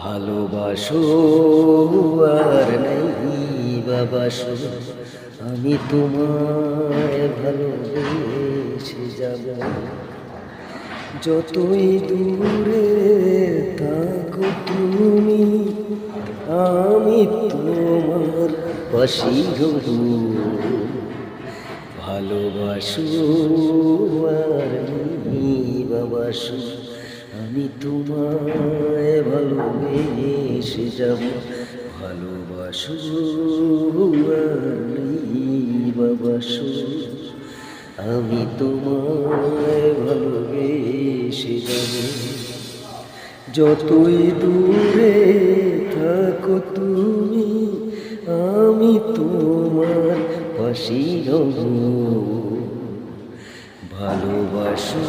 ভালোবাসো আর নেই বাবাসো, আমি তোমায় ভালোবেসে যাব। যতই দূরে থাকো তুমি, আমি তোমার পাশেই রব। ভালোবাসো আর নেই বাবাসো, আমি তোমায় ভালোবেসে যাব। ভালোবাসো আর নেই বাবাসো, আমি তোমায় ভালোবেসে যাব। যতই দূরে থাকো তুমি, আমি তোমার পাশেই রব। ভালোবাসো